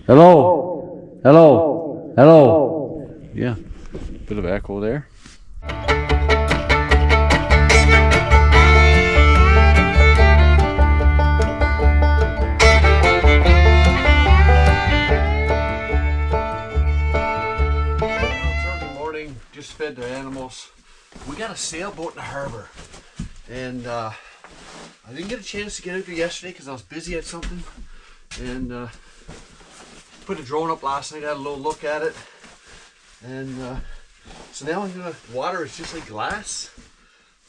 Hello? Hello? Hello? Yeah, bit of echo there. Just fed the animals. We got a sailboat in the harbor, and I didn't get a chance to get out there yesterday because I was busy at something, and put a drone up last night, had a little look at it, and so now the water is just like glass.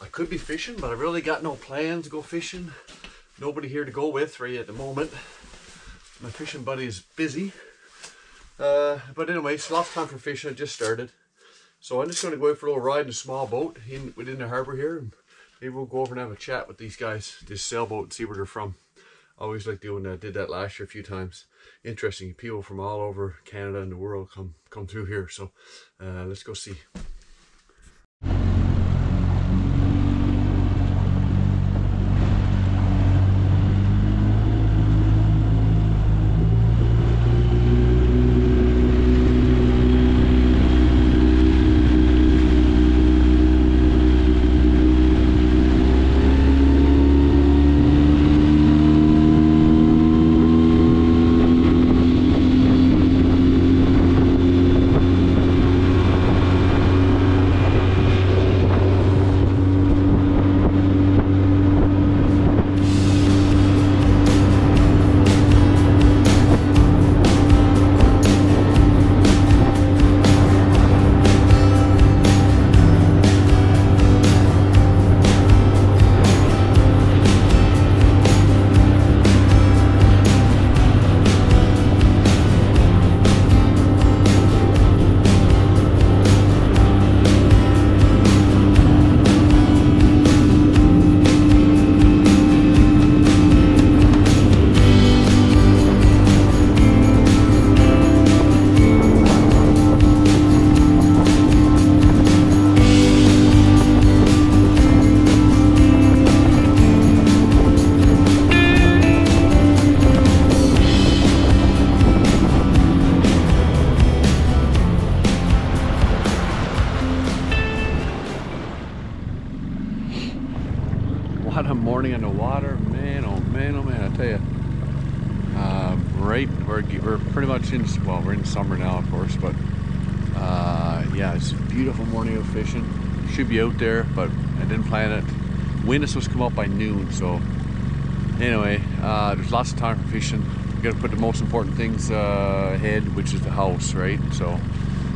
I could be fishing, but I really got no plans to go fishing. Nobody here to go with right at the moment. My fishing buddy is busy, but anyway, it's lots of time for fishing. I just started. So I'm just going to go out for a little ride in a small boat within the harbor here. And maybe we'll go over and have a chat with these guys, this sailboat, and see where they're from. I always like doing that. Did that last year a few times. Interesting. People from all over Canada and the world come through here. So let's go see. What a morning on the water, man! Oh man! Oh man! I tell you, we're pretty much in. Well, we're in summer now, of course, but yeah, it's a beautiful morning of fishing. Should be out there, but I didn't plan it. Wind is supposed to come up by noon, so anyway, there's lots of time for fishing. We got to put the most important things ahead, which is the house, right? So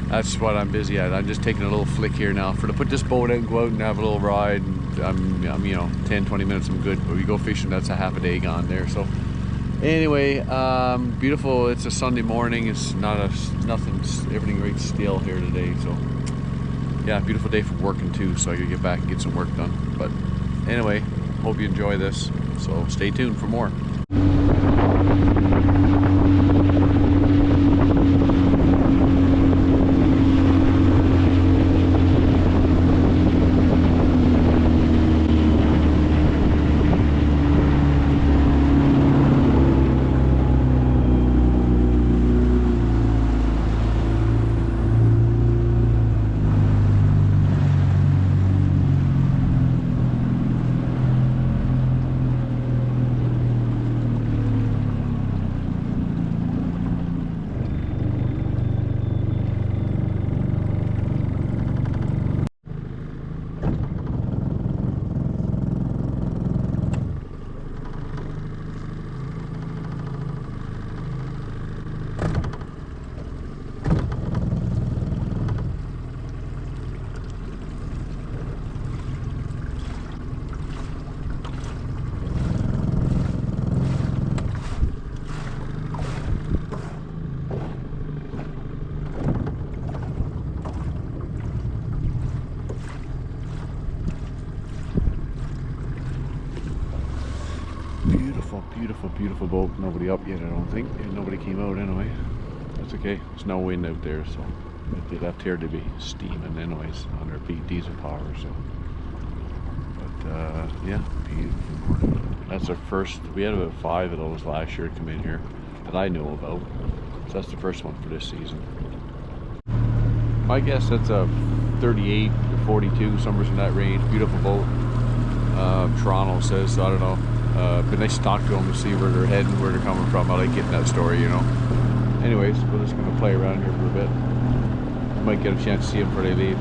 that's what I'm busy at. I'm just taking a little flick here now to put this boat out and go out and have a little ride. And I'm you know, 10-20 minutes I'm good, but we go fishing, that's a half a day gone there. So anyway, beautiful. It's a Sunday morning. It's everything right still here today. So yeah, beautiful day for working too, so I gotta get back and get some work done. But anyway, hope you enjoy this, so stay tuned for more. Beautiful boat. Nobody up yet, I don't think. Nobody came out anyway. That's okay. There's no wind out there, so if they left here to be steaming anyways on their diesel power. So, but yeah, beautiful morning. That's our first. We had about 5 of those last year come in here that I know about. So that's the first one for this season. I guess that's a 38 or 42, somewhere in that range. Beautiful boat. Toronto says, so I don't know. But nice to talk to them to see where they're heading, where they're coming from. I like getting that story, you know. Anyways, we're just going to play around here for a bit. Might get a chance to see them before they leave.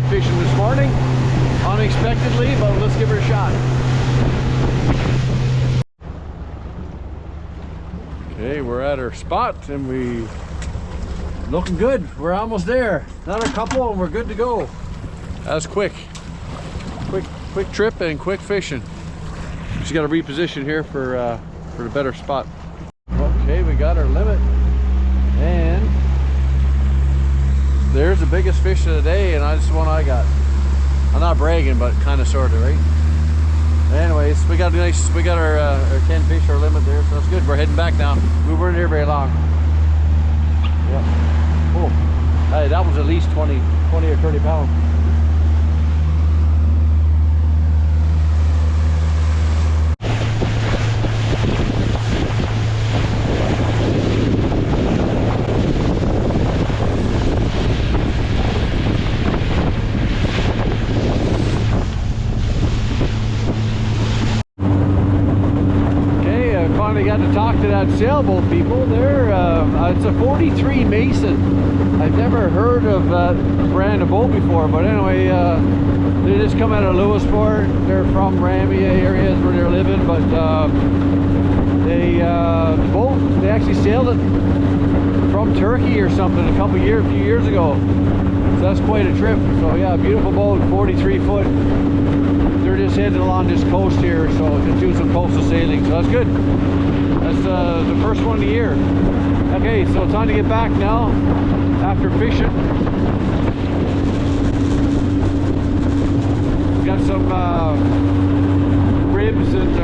Fishing this morning, unexpectedly, but let's give her a shot. Okay, we're at our spot and we looking good. We're almost there. Another couple and we're good to go. That's quick trip and quick fishing. Just got to reposition here for the better spot. Okay, we got our limit and there's the biggest fish of the day, and that's the one I got. I'm not bragging, but kind of, sort of, right? Anyways, we got our 10 fish, our limit there, so that's good. We're heading back now. We weren't here very long. Yep. Oh, hey, that was at least 20 or 30 pounds. Got to talk to that sailboat people. They're it's a 43 Mason. I've never heard of that brand of boat before, but anyway, they just come out of Lewisport. They're from Ramia areas where they're living, but the boat, they actually sailed it from Turkey or something a few years ago. So that's quite a trip. So yeah, beautiful boat, 43 foot. They're just heading along this coast here, so just do some coastal sailing, so that's good. That's the first one of the year. Okay, so time to get back now after fishing. We got some ribs and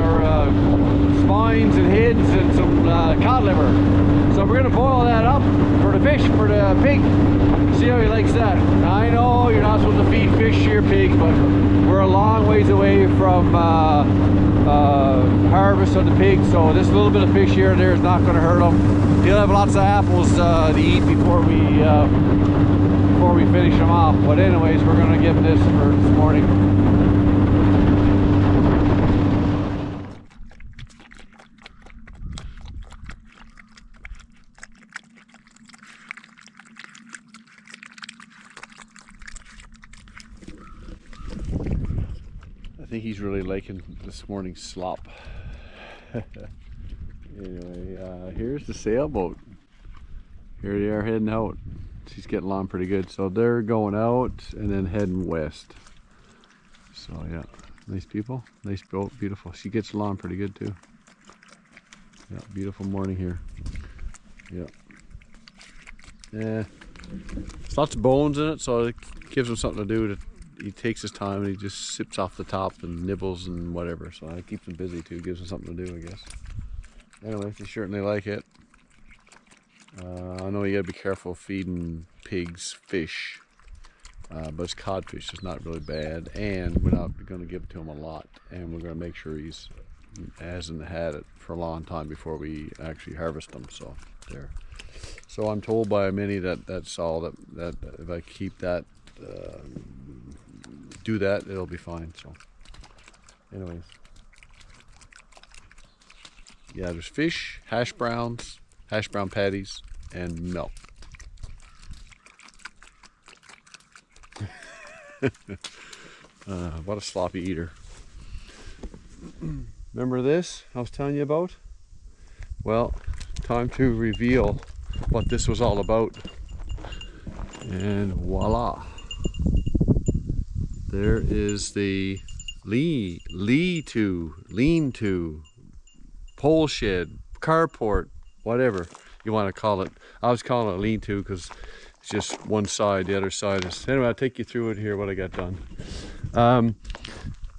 spines and heads and some cod liver. So we're gonna boil that up for the fish, for the pig. See how he likes that. Now, I know you're not supposed to feed fish to your pig, but we're a long ways away from harvest of the pig, so this little bit of fish here and there is not going to hurt them. He'll have lots of apples to eat before we finish them off. But anyways, we're going to give him this for this morning. I think he's really liking this morning's slop. Anyway, here's the sailboat. Here they are heading out. She's getting along pretty good. So they're going out and then heading west. So yeah, nice people, nice boat, beautiful. She gets along pretty good too. Yeah, beautiful morning here. Yeah. Yeah. There's lots of bones in it, so it gives him something to do. He takes his time and he just sips off the top and nibbles and whatever, so it keeps him busy too, gives him something to do, I guess. Anyway, they certainly like it. I know you gotta be careful feeding pigs fish, but it's codfish, it's not really bad, and we're not going to give it to him a lot, and we're going to make sure he hasn't had it for a long time before we actually harvest them. So there. So I'm told by many that's all that if I keep that, do that, it'll be fine. So anyways, yeah, there's fish, hash brown patties, and milk. What a sloppy eater. Remember this I was telling you about? Well, time to reveal what this was all about. And voila. There is the lean-to, pole shed, carport, whatever you want to call it. I was calling it a lean-to because it's just one side, the other side is... Anyway, I'll take you through it here, what I got done.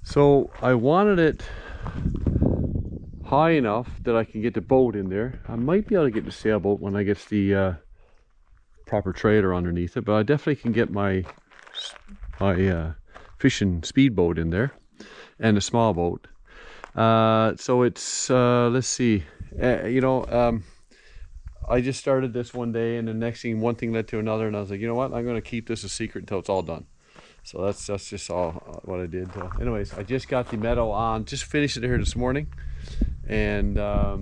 So I wanted it high enough that I can get the boat in there. I might be able to get the sailboat when I get the proper trailer underneath it, but I definitely can get my fishing speedboat in there and a small boat. So it's let's see, I just started this one day, and the next thing, one thing led to another, and I was like, you know what, I'm going to keep this a secret until it's all done. So that's just all what I did. Anyways, I just got the metal on, just finished it here this morning, and I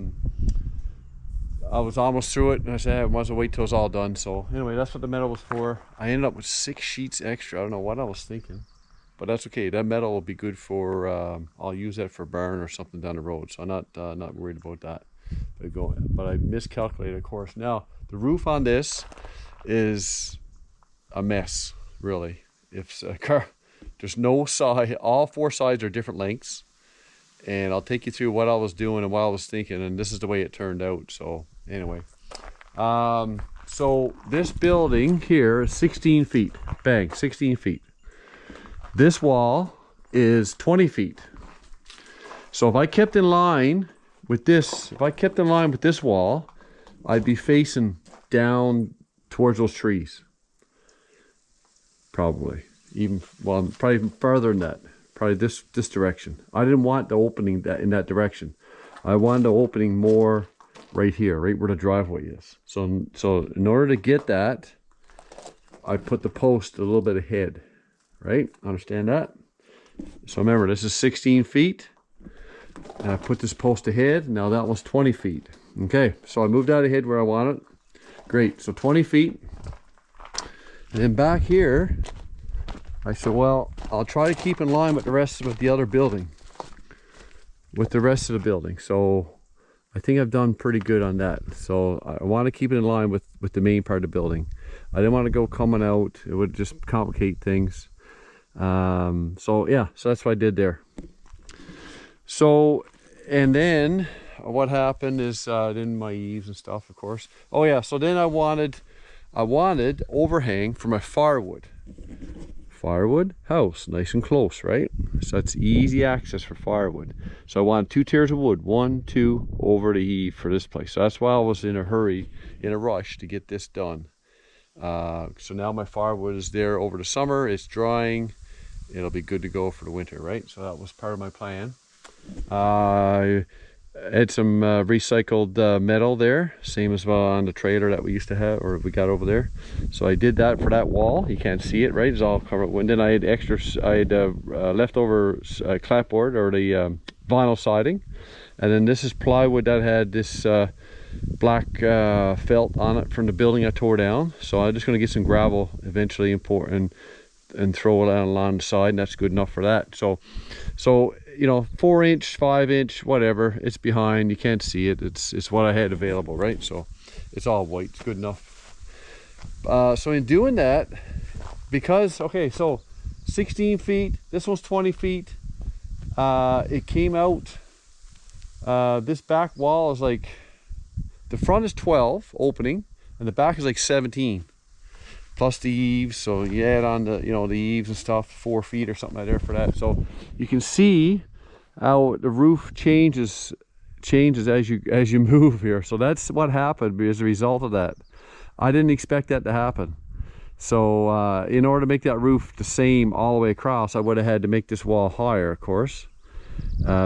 was almost through it, and I said I might as well wait till it's all done. So anyway, that's what the metal was for. I ended up with 6 sheets extra. I don't know what I was thinking, but that's okay. That metal will be good for, I'll use that for burn or something down the road. So I'm not worried about that. But I miscalculated, of course. Now, the roof on this is a mess, really. If there's no side, all 4 sides are different lengths. And I'll take you through what I was doing and what I was thinking, and this is the way it turned out. So anyway, so this building here is 16 feet, bang, 16 feet. This wall is 20 feet. So if I kept in line with this, wall, I'd be facing down towards those trees. Probably even further than that. Probably this direction. I didn't want the opening in that direction. I wanted the opening more right here, right where the driveway is. So in order to get that, I put the post a little bit ahead, right? Understand that? So remember, this is 16 feet. And I put this post ahead. Now that one's 20 feet. Okay, so I moved out ahead where I want it. Great, so 20 feet. And then back here, I said, well, I'll try to keep in line with the rest of the other building. So I think I've done pretty good on that. So I want to keep it in line with the main part of the building. I didn't want to go coming out. It would just complicate things. So yeah, so that's what I did there. So, and then what happened is, then my eaves and stuff, of course. Oh yeah, so then I wanted overhang for my firewood house, nice and close, right? So that's easy access for firewood. So I wanted 2 tiers of wood, 1, 2 over the eave for this place. So that's why I was in a rush to get this done. So now my firewood is there over the summer. It's drying. It'll be good to go for the winter, right? So that was part of my plan. I had some recycled metal there, same as on the trailer that we used to have, or we got over there. So I did that for that wall. You can't see it, right? It's all covered. And then I had leftover clapboard, or the vinyl siding. And then this is plywood that had this black felt on it from the building I tore down. So I'm just going to get some gravel eventually and throw it out along the side, and that's good enough for that. So 4-inch, 5-inch, whatever, it's behind, you can't see it, it's what I had available, right? So it's all white, it's good enough. So in doing that, because, okay, so 16 feet, this one's 20 feet, it came out, this back wall is like, the front is 12 opening, and the back is like 17. Plus the eaves, so you add on the eaves and stuff, 4 feet or something like that for that. So you can see how the roof changes as you move here. So that's what happened as a result of that. I didn't expect that to happen. So in order to make that roof the same all the way across, I would have had to make this wall higher, of course,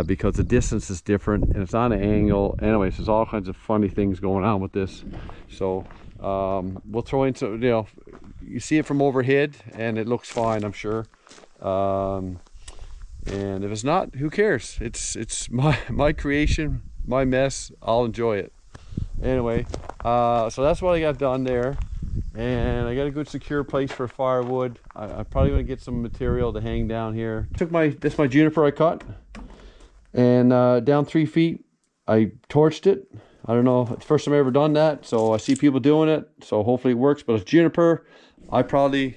because the distance is different and it's on an angle. Anyways, there's all kinds of funny things going on with this. So we'll throw in some, you see it from overhead and it looks fine, I'm sure. And if it's not, who cares? It's my creation, my mess. I'll enjoy it. Anyway, so that's what I got done there. And I got a good secure place for firewood. I'm probably going to get some material to hang down here. Took my juniper I cut, and down 3 feet, I torched it, I don't know. It's the first time I've ever done that, so I see people doing it. So hopefully it works. But it's juniper. I probably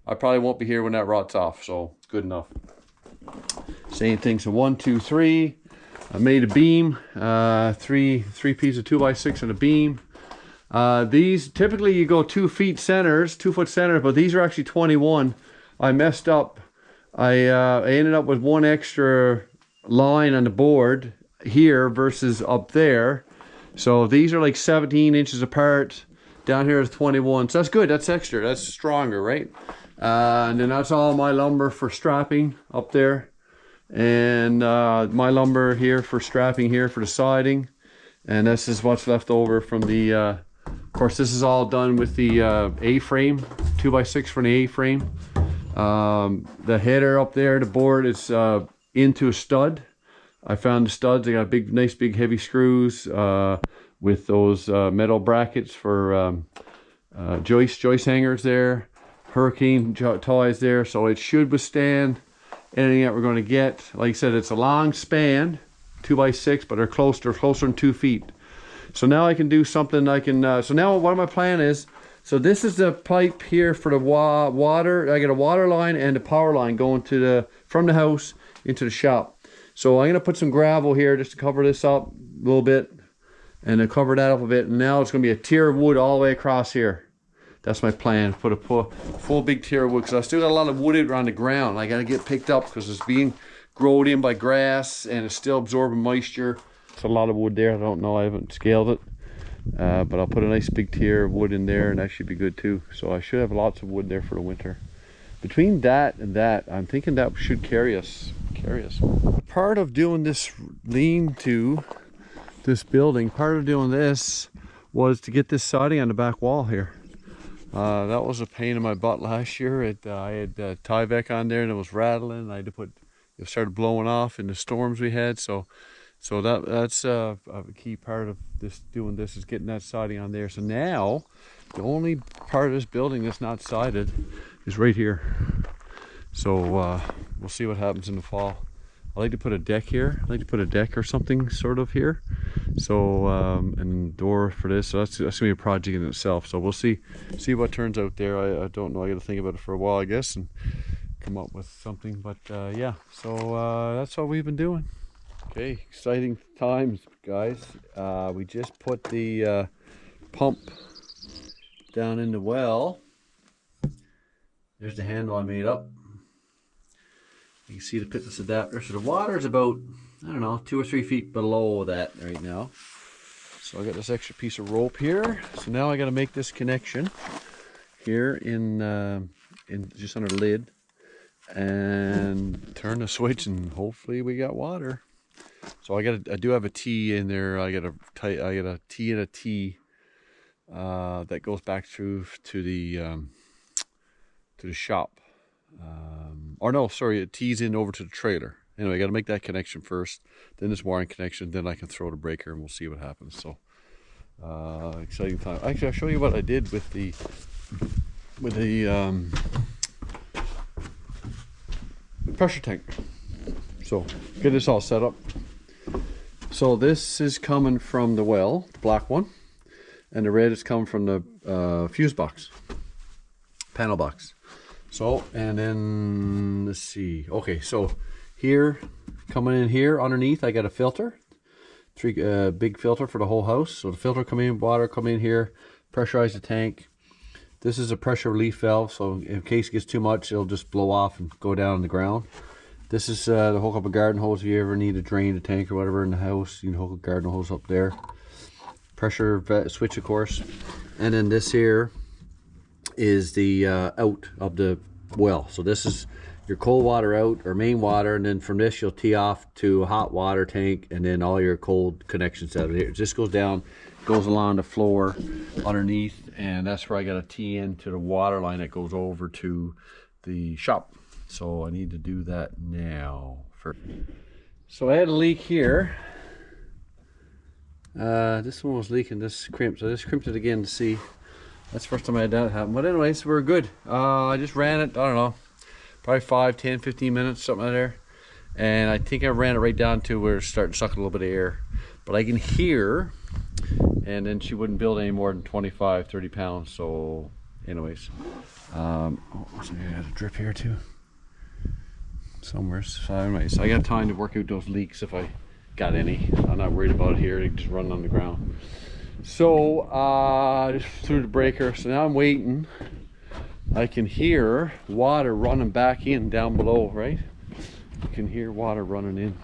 won't be here when that rots off. So it's good enough. Same thing. So 1, 2, 3. I made a beam. Three pieces of 2x6 and a beam. These typically you go 2 feet centers, 2 foot center, but these are actually 21. I messed up. I ended up with one extra line on the board here versus up there. So these are like 17 inches apart. Down here is 21. So that's good. That's extra. That's stronger, right? And then that's all my lumber for strapping up there. And my lumber here for strapping here for the siding. And this is what's left over from the, of course, this is all done with the A-frame, 2x6 for the A-frame. The header up there, the board is into a stud. I found the studs. They got big, nice, big, heavy screws with those metal brackets for joist hangers there, hurricane ties there. So it should withstand anything that we're going to get. Like I said, it's a long span, 2x6, but they're closer than 2 feet. So now I can do something. I can. So now what my plan is. So this is the pipe here for the water. I got a water line and a power line going to from the house into the shop. So I'm gonna put some gravel here just to cover this up a little bit, and then cover that up a bit. And now it's gonna be a tier of wood all the way across here. That's my plan. Put a full big tier of wood, because I still got a lot of wood around the ground. I gotta get picked up because it's being grown in by grass and it's still absorbing moisture. It's a lot of wood there. I don't know. I haven't scaled it. But I'll put a nice big tier of wood in there, and that should be good too. So I should have lots of wood there for the winter. Between that and that, I'm thinking that should carry us. Part of doing this lean-to, this building, part of doing this was to get this siding on the back wall here. That was a pain in my butt last year. I had Tyvek on there and it was rattling. I had to put, it started blowing off in the storms we had. So that's a key part of this, doing this, is getting that siding on there. So now the only part of this building that's not sided is right here. So we'll see what happens in the fall. I like to put a deck here. I like to put a deck or something sort of here. So and door for this. So that's gonna be a project in itself. So we'll see what turns out there. I don't know. I got to think about it for a while, I guess, and come up with something. But yeah. So that's what we've been doing. Okay, exciting times, guys. We just put the pump down in the well. There's the handle I made up. You can see the pitless adapter. So the water is about, I don't know, 2 or 3 feet below that right now. So I got this extra piece of rope here. So now I got to make this connection here in just under the lid, and turn the switch, and hopefully we got water. So I do have a T in there. I got a T and a T that goes back through to the shop. Or no, sorry, it tees in over to the trailer. Anyway, I got to make that connection first, then this wiring connection, then I can throw the breaker and we'll see what happens. So exciting time. Actually, I'll show you what I did with the pressure tank. So get this all set up. So this is coming from the well, the black one, and the red is coming from the fuse box, panel box. So, and then let's see. Okay, so here, coming in here underneath, I got a filter, big filter for the whole house. So the filter come in, water come in here, pressurize the tank. This is a pressure relief valve, so in case it gets too much, it'll just blow off and go down on the ground. This is to hook up a garden hose if you ever need to drain the tank or whatever in the house. You can hook a garden hose up there. Pressure switch, of course. And then this here is the out of the well. So this is your cold water out, or main water, and then from this you'll tee off to a hot water tank, and then all your cold connections out of here. It just goes down, goes along the floor underneath, and that's where I got a tee into the water line that goes over to the shop. So I need to do that now first. So I had a leak here. This one was leaking, this crimped, so I just crimped it again to see. That's the first time I had that happen. But anyways, we're good. I just ran it, I don't know, probably 5, 10, 15 minutes, something like there. And I think I ran it right down to where it's starting to suck a little bit of air. But I can hear and then she wouldn't build any more than 25-30 pounds. So anyways, oh, so I got a drip here too somewhere. So anyways, I got time to work out those leaks if I got any. I'm not worried about it here. They just run on the ground. So just threw the breaker. So now I'm waiting. I can hear water running back in down below, right? You can hear water running in.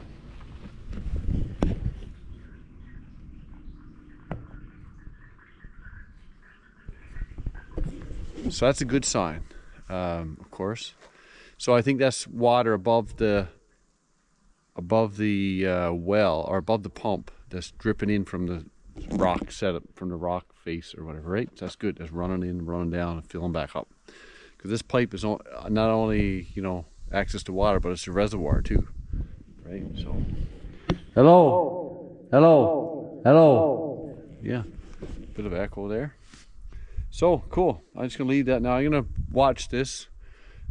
So that's a good sign, of course. So I think that's water above the well, or above the pump, that's dripping in from the rock setup, from the rock face or whatever, right? So that's good. That's running in, running down, and filling back up. Because this pipe is not only, you know, access to water, but it's a reservoir too, right? So, hello, hello, hello. Yeah, bit of echo there. So cool. I'm just gonna leave that now. I'm gonna watch this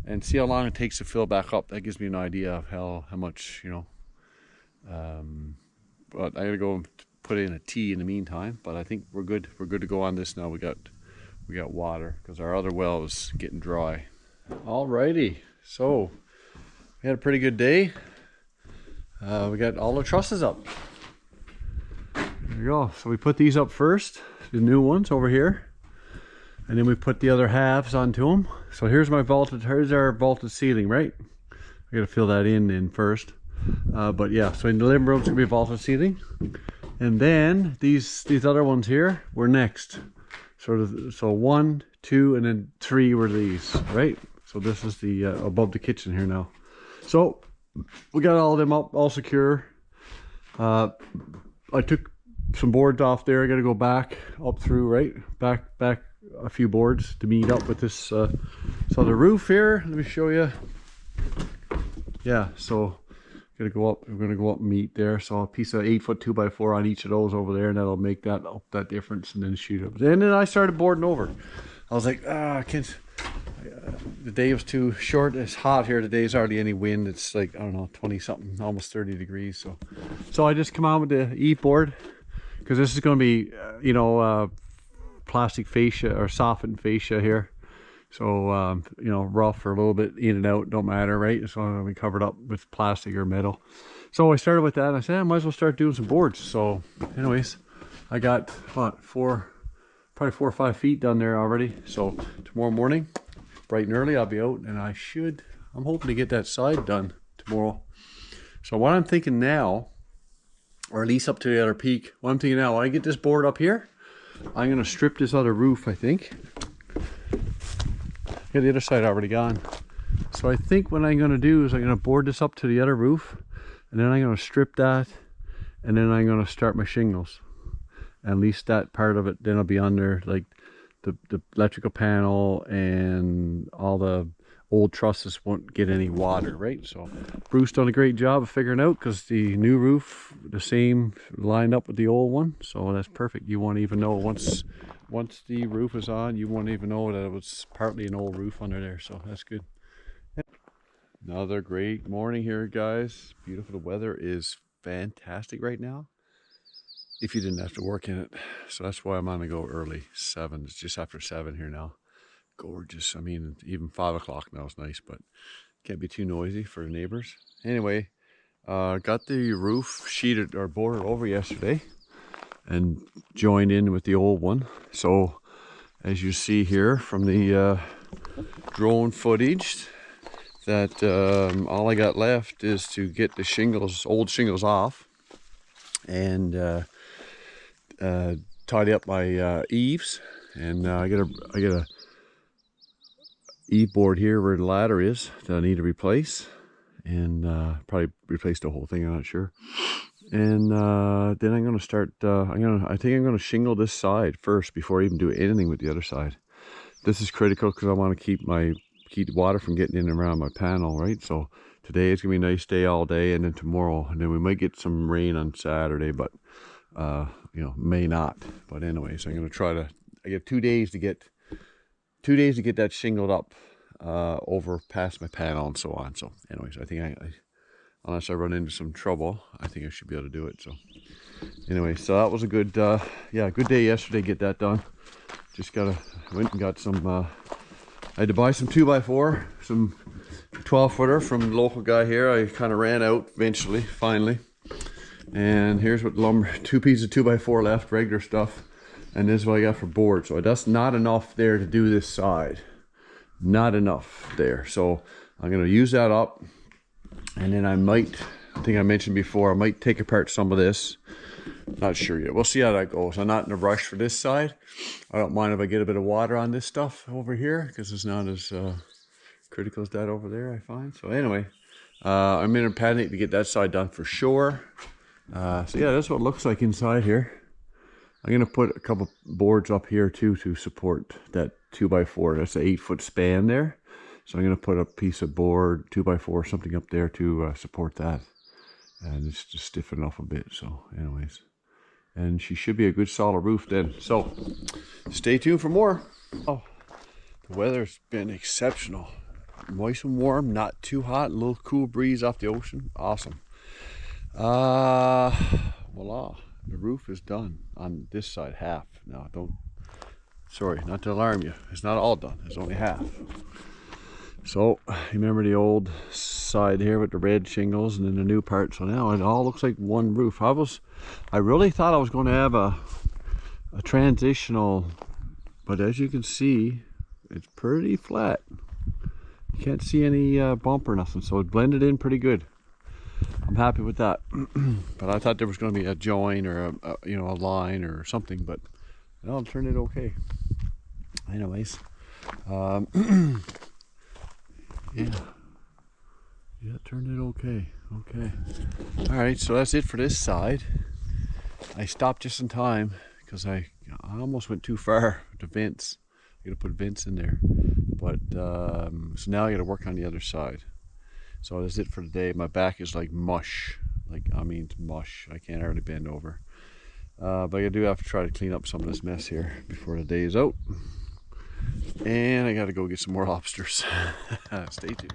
and see how long it takes to fill back up. That gives me an idea of how much, you know. But I gotta go put in a tea in the meantime. But I think we're good. We're good to go on this now. We got water because our other well is getting dry. Alrighty. So we had a pretty good day. We got all the trusses up. There you go. So we put these up first, the new ones over here. And then we put the other halves onto them. So here's our vaulted ceiling, right? I gotta fill that in first. But yeah, so in the living room it's gonna be a vaulted ceiling. And then these other ones here were next. So 1, 2, and then 3 were these, right? So this is the above the kitchen here now. So we got all of them up, all secure. I took some boards off there. I gotta go back up through, right? Back a few boards to meet up with this. So the roof here, let me show you. Yeah, so gotta go up. We're gonna go up and meet there. So a piece of 8-foot 2x4 on each of those over there, and that'll make that difference, and then shoot up. And then I started boarding over. I was like, I can't. The day was too short. It's hot here today. There's hardly any wind. It's like, I don't know, 20 something, almost 30 degrees. So I just come on with the E board, because this is going to be, plastic fascia or softened fascia here. So, rough or a little bit in and out, don't matter, right? It's going to be covered up with plastic or metal. So I started with that, and I said, I might as well start doing some boards. So anyways, I got, probably 4 or 5 feet done there already. So tomorrow morning, bright and early, I'll be out, and I'm hoping to get that side done tomorrow. So what I'm thinking now, or at least up to the other peak, what I'm thinking now, when I get this board up here, I'm going to strip this other roof, I think. Yeah, the other side already gone. So I think what I'm going to do is I'm going to board this up to the other roof, and then I'm going to strip that, and then I'm going to start my shingles. At least that part of it, then I'll be under, like the electrical panel and all the old trusses won't get any water, right? So Bruce done a great job of figuring out, because the new roof, the same, lined up with the old one. So that's perfect. You won't even know once the roof is on, you won't even know that it was partly an old roof under there. So that's good. Another great morning here, guys. Beautiful. The weather is fantastic right now, if you didn't have to work in it. So that's why I'm on to go early. 7, it's just after 7 here now. Gorgeous. I mean, even 5 o'clock now is nice, but can't be too noisy for the neighbors. Anyway, got the roof sheeted or boarded over yesterday and joined in with the old one. So as you see here from the drone footage, that all I got left is to get the shingles, old shingles off, and tidy up my eaves. And I get a eave board here where the ladder is that I need to replace, and probably replace the whole thing, I'm not sure. And then I'm going to start, I think I'm going to shingle this side first before I even do anything with the other side. This is critical because I want to keep the water from getting in and around my panel, right? So today it's going to be a nice day all day, and then tomorrow, and then we might get some rain on Saturday, but may not. But anyways, I'm going to try to, I get 2 days to get that shingled up over past my panel and so on. So anyways, I think I unless I run into some trouble, I think I should be able to do it. So Anyway, so that was a good, yeah, good day yesterday. Get that done. Just went and got some. I had to buy some 2x4, some 12-footer from the local guy here. I kind of ran out eventually, finally. And here's what lumber, 2 pieces of 2x4 left, regular stuff. And this is what I got for board. So that's not enough there to do this side. Not enough there. So I'm gonna use that up. And then I think I mentioned before, I might take apart some of this. Not sure yet. We'll see how that goes. I'm not in a rush for this side. I don't mind if I get a bit of water on this stuff over here, because it's not as critical as that over there, I find. So anyway, I'm in a panic to get that side done for sure. So yeah, that's what it looks like inside here. I'm going to put a couple boards up here too to support that 2x4. That's an 8-foot span there. So I'm going to put a piece of board, 2x4, something up there to support that. And it's just stiffen off a bit. So anyways, and she should be a good solid roof then. So stay tuned for more. Oh, the weather's been exceptional. Moist and warm, not too hot, a little cool breeze off the ocean. Awesome. Voila, the roof is done on this side, half. Now sorry, not to alarm you, it's not all done, it's only half. So you remember the old side here with the red shingles and then the new part. So now it all looks like one roof. I really thought I was going to have a transitional, but as you can see, it's pretty flat. You can't see any bump or nothing, so it blended in pretty good. I'm happy with that. But I thought there was going to be a join or a line or something, but no, it turned it okay. Anyways, yeah, it turned it okay. All right, so that's it for this side. I stopped just in time because I almost went too far with the vents. I got to put vents in there, but so now I got to work on the other side. So that's it for today. My back is like mush. It's mush. I can't hardly bend over. But I do have to try to clean up some of this mess here before the day is out. And I got to go get some more lobsters. Stay tuned.